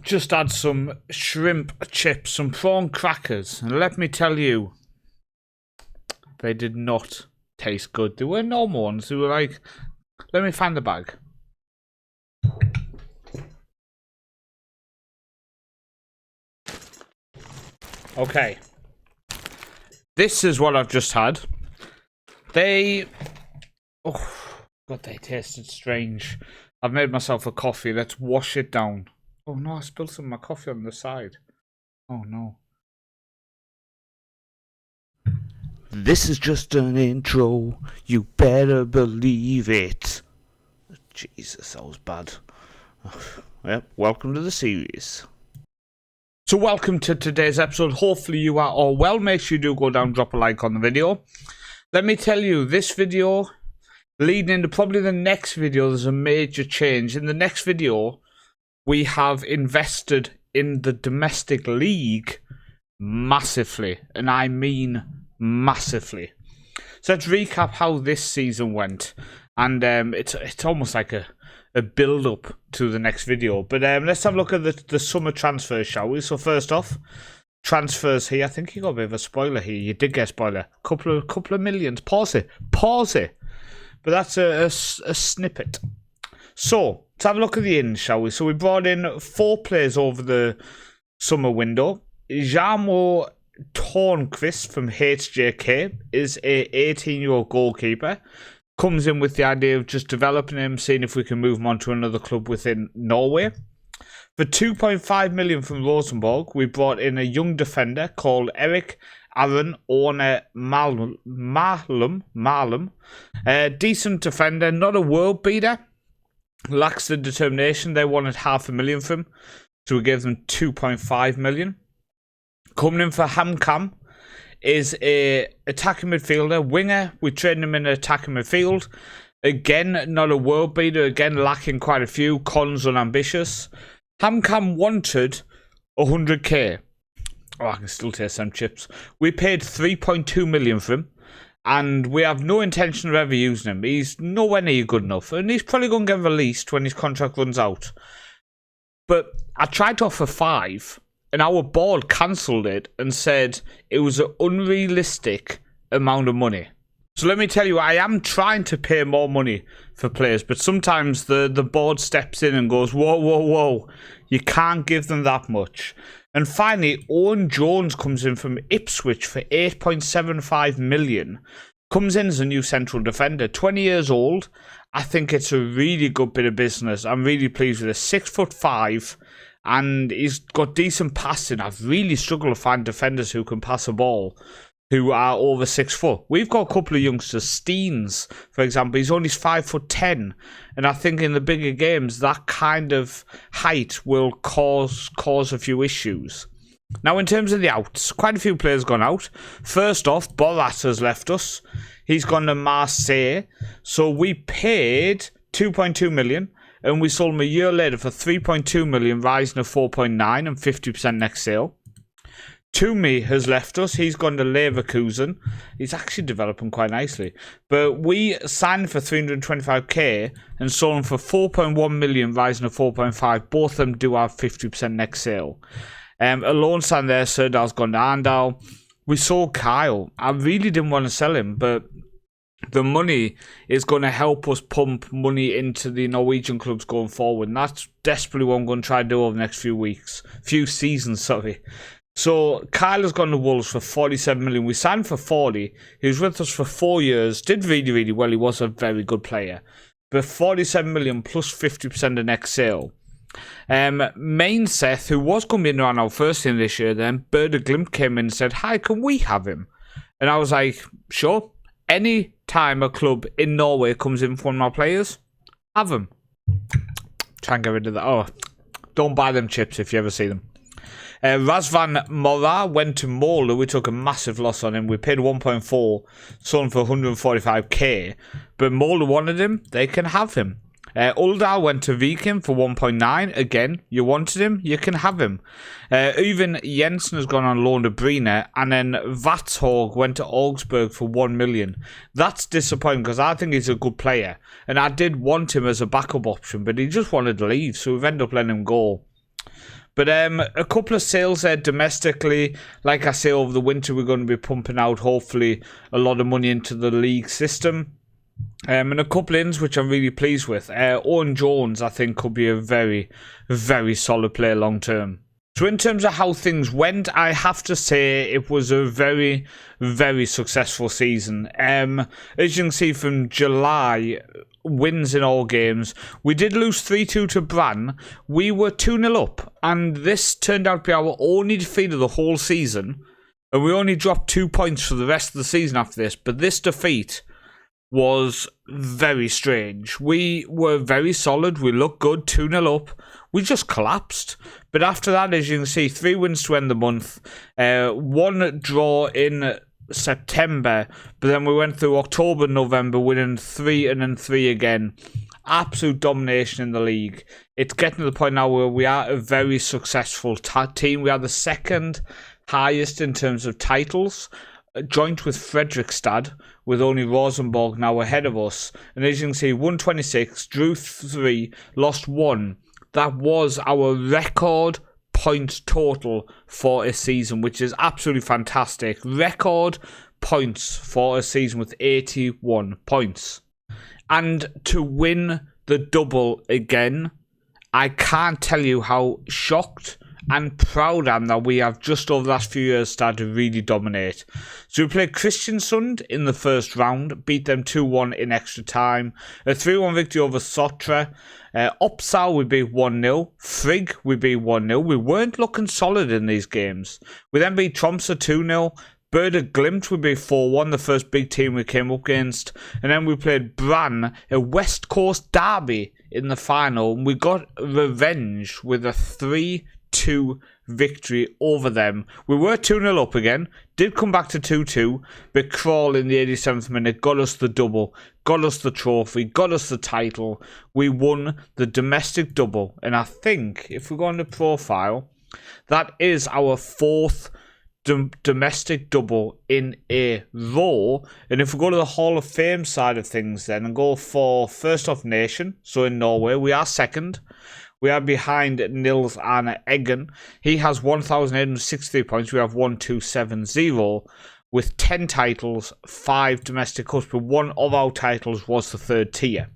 Just had some shrimp chips, some prawn crackers, and let me tell you, they did not taste good. They were normal ones. They were like, let me find the bag. Okay. This is what I've just had. They... Oh, God, they tasted strange. I've made myself a coffee. Let's wash it down. Oh no, I spilled some of my coffee on the side. Oh no. This is just an intro. You better believe it. Jesus, that was bad. Well, welcome to the series. So welcome to today's episode. Hopefully you are all well. Make sure you do go down, drop a like on the video. Let me tell you, this video, leading into probably the next video, there's a major change. In the next video, we have invested in the domestic league massively, and I mean massively. So let's recap how this season went, and it's almost like a build-up to the next video. But let's have a look at the summer transfers, shall we? So first off, transfers here. I think you got a bit of a spoiler here. You did get a spoiler. Couple of millions. Pause it. But that's a snippet. So let's have a look at the ins, shall we? So we brought in 4 players over the summer window. Jarmo Tornqvist from HJK is a 18-year-old goalkeeper. Comes in with the idea of just developing him, seeing if we can move him on to another club within Norway. For 2.5 million from Rosenborg, we brought in a young defender called Erik Aron Orne Malum. A decent defender, not a world beater. Lacks the determination. They wanted 500,000 from him, so we gave them 2.5 million. Coming in for Hamkam is a attacking midfielder, winger. We trained him in attacking midfield. Again, not a world beater. Again, lacking quite a few. Cons unambitious. Hamkam wanted 100k. Oh, I can still taste some chips. We paid 3.2 million for him, and we have no intention of ever using him. He's nowhere near good enough, and he's probably going to get released when his contract runs out. But I tried to offer 5, and our board cancelled it and said it was an unrealistic amount of money. So let me tell you, I am trying to pay more money for players, but sometimes the board steps in and goes, whoa, you can't give them that much. And finally, Owen Jones comes in from Ipswich for 8.75 million. Comes in as a new central defender, 20 years old. I think it's a really good bit of business. I'm really pleased with it. 6'5", and he's got decent passing. I've really struggled to find defenders who can pass a ball who are over 6 foot. We've got a couple of youngsters. Steens, for example, he's only 5'10", and I think in the bigger games that kind of height will cause a few issues. Now, in terms of the outs, quite a few players gone out. First off, Borat has left us. He's gone to Marseille. So we paid 2.2 million, and we sold him a year later for 3.2 million, rising to 4.9 and 50% next sale. Toomey has left us. He's gone to Leverkusen. He's actually developing quite nicely. But we signed for 325k and sold him for 4.1 million, rising to 4.5. Both of them do have 50% next sale. A loan sign there, Serdal's gone to Arndal. We sold Kyle. I really didn't want to sell him, but the money is going to help us pump money into the Norwegian clubs going forward. And that's desperately what I'm going to try to do over the next few seasons. So Kyle has gone to Wolves for 47 million. We signed for 40. He was with us for 4 years. Did really, really well. He was a very good player. But 47 million plus 50% of next sale. Main Seth, who was going to be around our first team this year, then Berda Glimt came in and said, "Hi, can we have him?" And I was like, sure. Any time a club in Norway comes in for one of my players, have him. Try and get rid of that. Oh, don't buy them chips if you ever see them. Razvan Mora went to Molde. We took a massive loss on him. We paid 1.4, sold him for 145k. But Molde wanted him. They can have him. Uldal went to Viking for 1.9. Again, you wanted him, you can have him. Even Jensen has gone on loan to Brina, and then Vatshorg went to Augsburg for 1 million. That's disappointing because I think he's a good player, and I did want him as a backup option, but he just wanted to leave, so we've ended up letting him go. But a couple of sales there domestically. Like I say, over the winter we're going to be pumping out, hopefully, a lot of money into the league system. And a couple ins which I'm really pleased with. Owen Jones, I think, could be a very, very solid player long term. So in terms of how things went, I have to say it was a very, very successful season. As you can see from July, wins in all games. We did lose 3-2 to Brann. We were 2-0 up, and this turned out to be our only defeat of the whole season. And we only dropped 2 points for the rest of the season after this. But this defeat was very strange. We were very solid. We looked good, 2-0 up. We just collapsed. But after that, as you can see, 3 wins to end the month. 1 draw in September. But then we went through October, November, winning 3 and then 3 again. Absolute domination in the league. It's getting to the point now where we are a very successful team. We are the second highest in terms of titles, joint with Fredrikstad, with only Rosenborg now ahead of us. And as you can see, 126, drew 3, lost 1. That was our record points total for a season, which is absolutely fantastic. Record points for a season with 81 points. And to win the double again, I can't tell you how shocked and proud I am that we have just over the last few years started to really dominate. So we played Kristiansund in the first round, beat them 2-1 in extra time. A 3-1 victory over Sotra. Uppsala we beat 1-0. Frigg we beat 1-0. We weren't looking solid in these games. We then beat Tromsø 2-0. Berda Glimt we beat 4-1, the first big team we came up against. And then we played Brann, a West Coast derby in the final. And we got revenge with a 3-2 victory over them. We were 2-0 up again, did come back to 2-2, but Crawl in the 87th minute got us the double, got us the trophy, got us the title. We won the domestic double, and I think, if we go on the profile, that is our 4th domestic double in a row. And if we go to the Hall of Fame side of things then, and go for First Off Nation, so in Norway, we are second. We are behind Nils Arne Eggen. He has 1,863 points. We have 1,270 with 10 titles, 5 domestic cups, but one of our titles was the 3rd tier.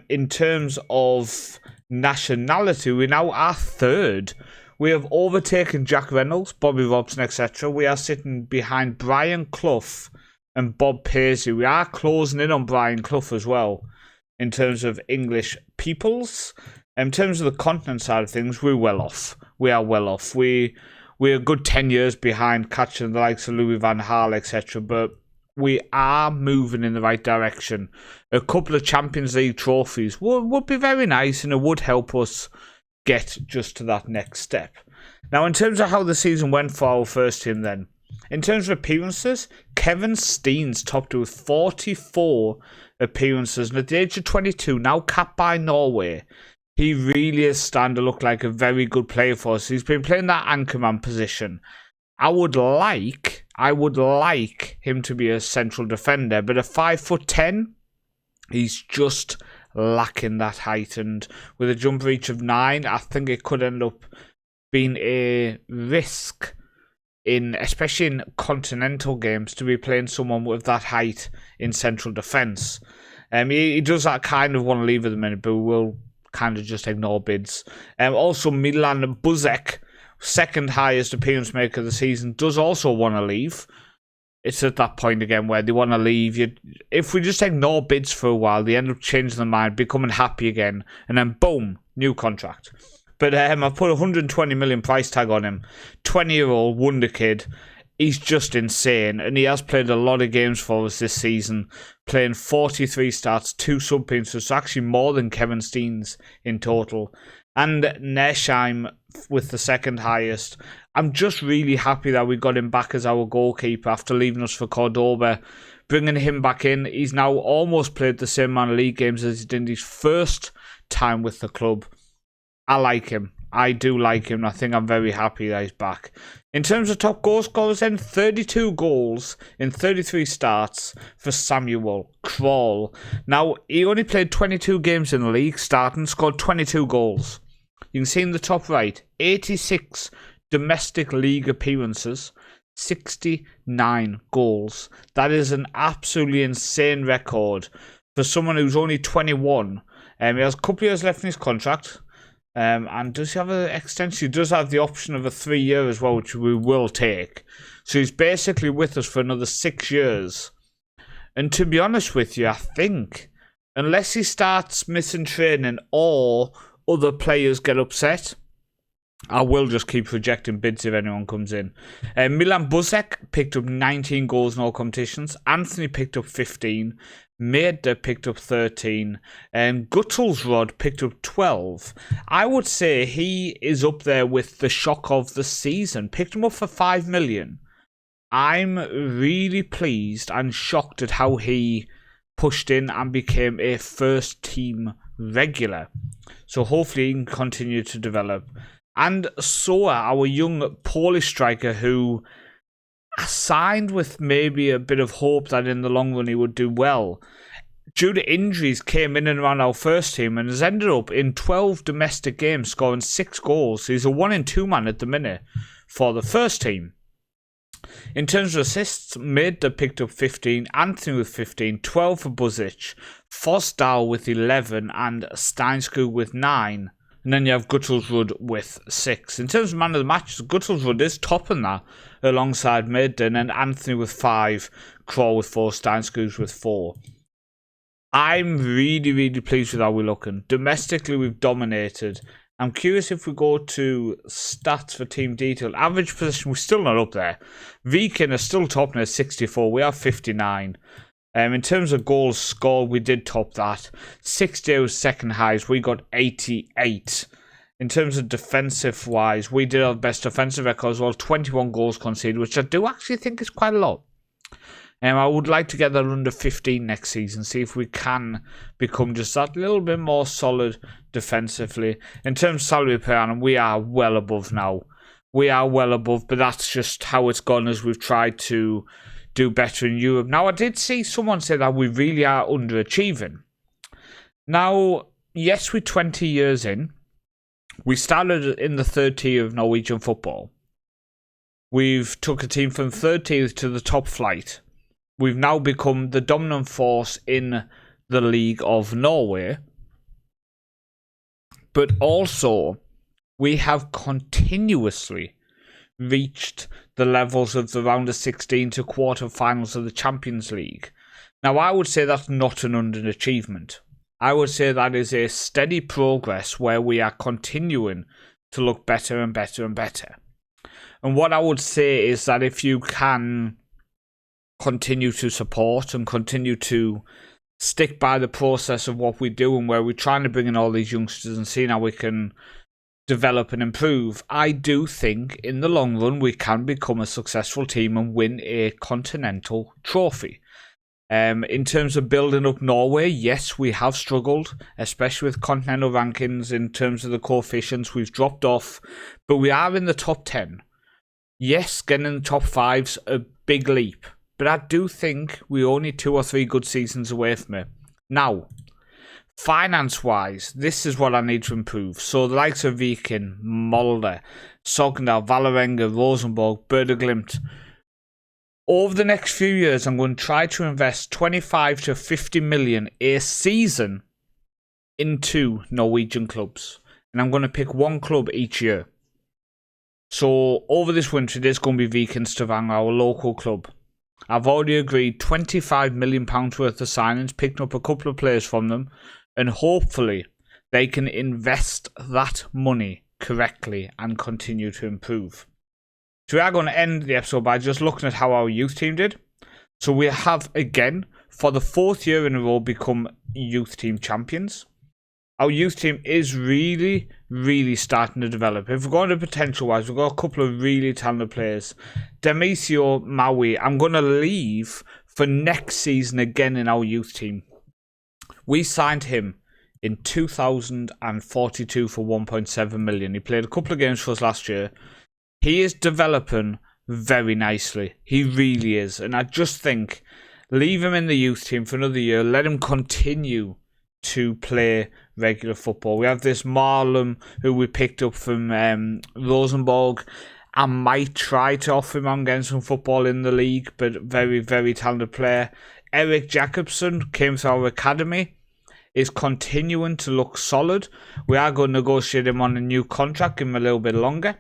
In terms of nationality, we now are 3rd. We have overtaken Jack Reynolds, Bobby Robson, etc. We are sitting behind Brian Clough and Bob Paisley. We are closing in on Brian Clough as well in terms of English peoples. In terms of the continent side of things, we're well off. We are well off. We're a good 10 years behind catching the likes of Louis van Gaal, etc. But we are moving in the right direction. A couple of Champions League trophies would be very nice, and it would help us get just to that next step. Now, in terms of how the season went for our first team then, in terms of appearances, Kevin Steens topped with 44 appearances, and at the age of 22, now capped by Norway, he really is starting to look like a very good player for us. He's been playing that anchorman position. I would like him to be a central defender, but at 5'10", he's just lacking that height. And with a jump reach of 9, I think it could end up being a risk especially in continental games, to be playing someone with that height in central defence. He does that kind of want to leave at the minute, but we will kind of just ignore bids. Also, Milan Buzek, second highest appearance maker of the season, does also want to leave. It's at that point again where they want to leave. If we just ignore bids for a while, they end up changing their mind, becoming happy again, and then boom, new contract. But I've put a 120 million price tag on him. 20-year-old wonder kid. He's just insane, and he has played a lot of games for us this season, playing 43 starts, 2 sub-appearances, so actually more than Kevin Steens in total. And Nersheim with the second highest. I'm just really happy that we got him back as our goalkeeper after leaving us for Cordoba. Bringing him back in, he's now almost played the same amount of league games as he did his first time with the club. I like him. I do like him. I think I'm very happy that he's back. In terms of top goal scorers then, 32 goals in 33 starts for Samuel Krall. Now, he only played 22 games in the league, starting, scored 22 goals. You can see in the top right, 86 domestic league appearances, 69 goals. That is an absolutely insane record for someone who's only 21. He has a couple of years left in his contract. And does he have an extension? He does have the option of a 3-year as well, which we will take. So he's basically with us for another 6 years. And to be honest with you, I think, unless he starts missing training or other players get upset, I will just keep rejecting bids if anyone comes in. Milan Buzek picked up 19 goals in all competitions. Anthony picked up 15. Maida picked up 13. And Guttlesrod picked up 12. I would say he is up there with the shock of the season. Picked him up for 5 million. I'm really pleased and shocked at how he pushed in and became a first team regular. So hopefully he can continue to develop. And Soa, our young Polish striker who signed with maybe a bit of hope that in the long run he would do well, due to injuries came in and around our first team and has ended up in 12 domestic games scoring 6 goals. He's a 1-2 man at the minute for the first team. In terms of assists, Maida picked up 15, Anthony with 15, 12 for Buzic, Fosdal with 11 and Steinskog with 9. And then you have Guttlesrud with 6. In terms of man of the match, Guttlesrud is topping that alongside Maida, and then Anthony with 5, Craw with 4, Steinskog with 4. I'm really, really pleased with how we're looking. Domestically, we've dominated. I'm curious if we go to stats for team detail. Average position, we're still not up there. Viking are still topping at 64. We have 59. In terms of goals scored, we did top that. 60 was second highest. We got 88. In terms of defensive-wise, we did our best defensive record as well. 21 goals conceded, which I do actually think is quite a lot. I would like to get that under 15 next season, see if we can become just that little bit more solid defensively. In terms of salary per annum, we are well above now. We are well above, but that's just how it's gone as we've tried to do better in Europe. Now, I did see someone say that we really are underachieving. Now, yes, we're 20 years in. We started in the third tier of Norwegian football. We've took a team from third tier to the top flight. We've now become the dominant force in the League of Norway. But also, we have continuously reached the levels of the round of 16 to quarterfinals of the Champions League. Now, I would say that's not an underachievement. I would say that is a steady progress where we are continuing to look better and better and better. And what I would say is that if you can continue to support and continue to stick by the process of what we do and where we're trying to bring in all these youngsters and seeing how we can develop and improve, I do think in the long run we can become a successful team and win a continental trophy. In terms of building up Norway, yes, we have struggled, especially with continental rankings. In terms of the coefficients, we've dropped off, but we are in the top 10. Yes, getting in the top 5's a big leap, but I do think we're only 2 or 3 good seasons away from it. Now, finance-wise, this is what I need to improve. So the likes of Viking, Molde, Sogndal, Valerenga, Rosenborg, Bø Glimt. Over the next few years, I'm going to try to invest 25 to 50 million a season into Norwegian clubs. And I'm going to pick one club each year. So over this winter, it is going to be Viking Stavanger, our local club. I've already agreed £25 million worth of signings, picked up a couple of players from them, and hopefully they can invest that money correctly and continue to improve. So we are going to end the episode by just looking at how our youth team did. So we have, again, for the 4th year in a row, become youth team champions. Our youth team is really, really starting to develop. If we're going to potential-wise, we've got a couple of really talented players. Demisio Maui, I'm going to leave for next season again in our youth team. We signed him in 2042 for 1.7 million. He played a couple of games for us last year. He is developing very nicely. He really is. And I just think, leave him in the youth team for another year. Let him continue to play regular football. We have this Marlon who we picked up from Rosenborg. I might try to offer him on getting some football in the league, but very, very talented player. Eric Jacobson came through our academy, is continuing to look solid. We are going to negotiate him on a new contract, give him a little bit longer.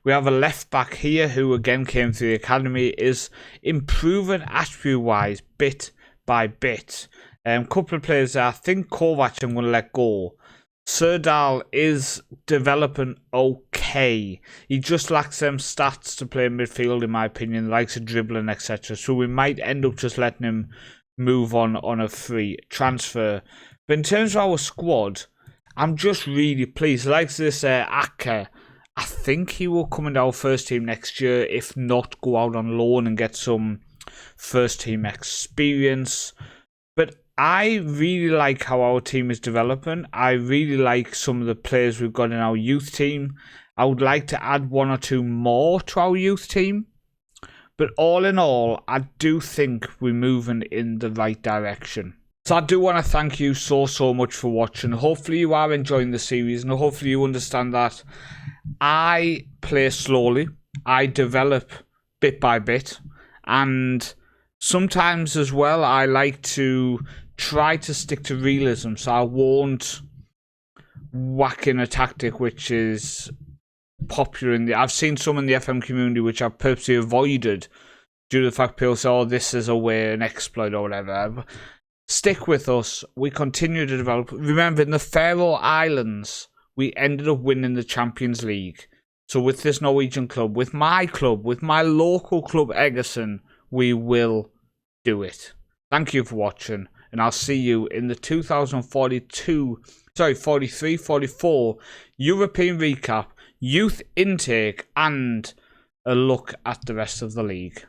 We have a left back here who again came through the academy, is improving attribute-wise bit by bit. Couple of players there. I think Kovac I'm going to let go. Serdal is developing okay. He just lacks them stats to play midfield, in my opinion, likes of dribbling, etc. So we might end up just letting him move on a free transfer. But in terms of our squad, I'm just really pleased. Like this Acker, I think he will come into our first team next year. If not, go out on loan and get some first team experience. But I really like how our team is developing. I really like some of the players we've got in our youth team. I would like to add one or two more to our youth team. But all in all, I do think we're moving in the right direction. So I do want to thank you so much for watching. Hopefully you are enjoying the series, and hopefully you understand that I play slowly. I develop bit by bit. And sometimes as well, I like to try to stick to realism. So I won't whack in a tactic which is popular in the... I've seen some in the FM community which I've purposely avoided due to the fact people say, oh, this is a way, an exploit or whatever. Stick with us. We continue to develop. Remember, in the Faroe Islands, we ended up winning the Champions League. So with this Norwegian club, with my local club Egerson, we will do it. Thank you for watching, and I'll see you in the 43-44 European recap, youth intake, and a look at the rest of the league.